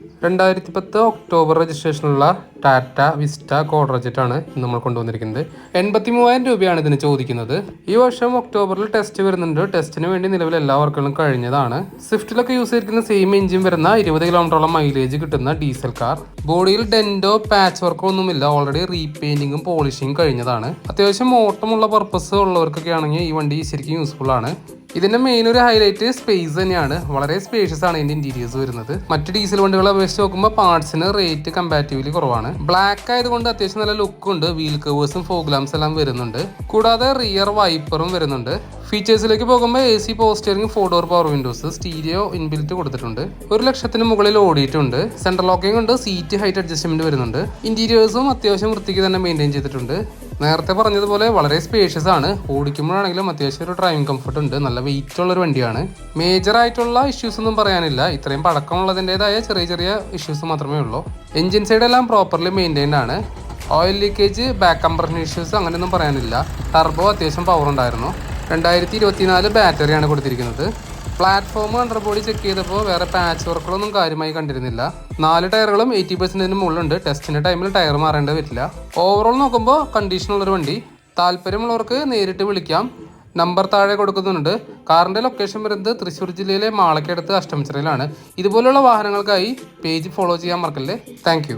2010 October രജിസ്ട്രേഷനുള്ള Tata vista കോഡ്രജറ്റ് ആണ് നമ്മൾ കൊണ്ടുവന്നിരിക്കുന്നത്. 83,000 രൂപയാണ് ഇതിന് ചോദിക്കുന്നത്. ഈ വർഷം ഒക്ടോബറിൽ ടെസ്റ്റ് വരുന്നുണ്ട്. ടെസ്റ്റിന് വേണ്ടി നിലവിൽ എല്ലാ വർക്കുകളും കഴിഞ്ഞതാണ്. സ്വിഫ്റ്റിലൊക്കെ യൂസ് ചെയ്തിരിക്കുന്ന സെയിം എഞ്ചിൻ വരുന്ന 20 കിലോമീറ്ററോളം മൈലേജ് കിട്ടുന്ന ഡീസൽ കാർ. ബോഡിയിൽ ഡെന്റോ പാച്ച് വർക്കോ ഒന്നുമില്ല. ഓൾറെഡി റീപെയിന്റിങ്ങും പോളിഷിങ്ങും കഴിഞ്ഞതാണ്. അത്യാവശ്യം ഓട്ടമുള്ള പർപ്പസ് ഉള്ളവർക്കൊക്കെ ആണെങ്കിൽ ഈ വണ്ടി ശരിക്കും യൂസ്ഫുൾ ആണ്. ഇതിന്റെ മെയിൻ ഒരു ഹൈലൈറ്റ് സ്പേസ് തന്നെയാണ്. വളരെ സ്പേഷ്യസ് ആണ് ഇതിന്റെ ഇന്റീരിയേഴ്സ് വരുന്നത്. മറ്റ് ഡീസൽ വണ്ടികളെ അപേക്ഷിച്ച് നോക്കുമ്പോൾ പാർട്സിന് റേറ്റ് കമ്പാരിറ്റീവ്ലി കുറവാണ്. ബ്ലാക്ക് ആയതുകൊണ്ട് അത്യാവശ്യം നല്ല ലുക്ക് ഉണ്ട്. വീൽ കവേഴ്സും ഫോഗ് ലാംപ്സ് എല്ലാം വരുന്നുണ്ട്. കൂടാതെ റിയർ വൈപ്പറും വരുന്നുണ്ട്. ഫീച്ചേഴ്സിലേക്ക് പോകുമ്പോൾ AC power steering, 4 door power Windows, stereo inbuilt കൊടുത്തിട്ടുണ്ട്. 1,00,000 മുകളിൽ ഓടിയിട്ടുണ്ട്. സെൻട്രൽ ലോക്കിംഗ് ഉണ്ട്. സീറ്റ് ഹൈറ്റ് അഡ്ജസ്റ്റ്മെന്റ് വരുന്നുണ്ട്. ഇന്റീരിയേഴ്സും അത്യാവശ്യം വൃത്തിക്ക് തന്നെ മെയിൻറ്റെയിൻ ചെയ്തിട്ടുണ്ട്. നേരത്തെ പറഞ്ഞതുപോലെ വളരെ സ്പേഷ്യസ് ആണ്. ഓടിക്കുമ്പോഴാണെങ്കിലും അത്യാവശ്യം ഒരു ഡ്രൈവിംഗ് കംഫർട്ട് ഉണ്ട്. നല്ല വെയിറ്റ് ഉള്ളൊരു വണ്ടിയാണ്. മേജർ ആയിട്ടുള്ള ഇഷ്യൂസ് ഒന്നും പറയാനില്ല. ഇത്രയും പഴക്കമുള്ളതിൻ്റെതായ ചെറിയ ചെറിയ ഇഷ്യൂസ് മാത്രമേ ഉള്ളൂ. എഞ്ചിൻ സൈഡ് എല്ലാം പ്രോപ്പർലി മെയിൻറ്റൈൻഡ് ആണ്. Oil leakage, back compression issues അങ്ങനെയൊന്നും പറയാനില്ല. ടർബോ അത്യാവശ്യം പവർ ഉണ്ടായിരുന്നു. 2024 ബാറ്ററിയാണ് കൊടുത്തിരിക്കുന്നത്. പ്ലാറ്റ്ഫോം അണ്ടർ ബോഡി ചെക്ക് ചെയ്തപ്പോൾ വേറെ പാച്ച് വർക്കുകളൊന്നും കാര്യമായി കണ്ടിരുന്നില്ല. 4 ടയറുകളും 80% മുകളിലുണ്ട്. ടെസ്റ്റിന്റെ ടൈമിൽ ടയർ മാറേണ്ടി വരില്ല. ഓവറോൾ നോക്കുമ്പോൾ കണ്ടീഷനുള്ളൊരു വണ്ടി. താല്പര്യമുള്ളവർക്ക് നേരിട്ട് വിളിക്കാം. നമ്പർ താഴെ കൊടുക്കുന്നുണ്ട്. കാറിന്റെ ലൊക്കേഷൻ വരുന്നത് തൃശ്ശൂർ ജില്ലയിലെ മാളയ്ക്കടുത്ത് അഷ്ടമിച്ചിറയിലാണ്. ഇതുപോലുള്ള വാഹനങ്ങൾക്കായി പേജ് ഫോളോ ചെയ്യാൻ മറക്കല്ലേ. താങ്ക്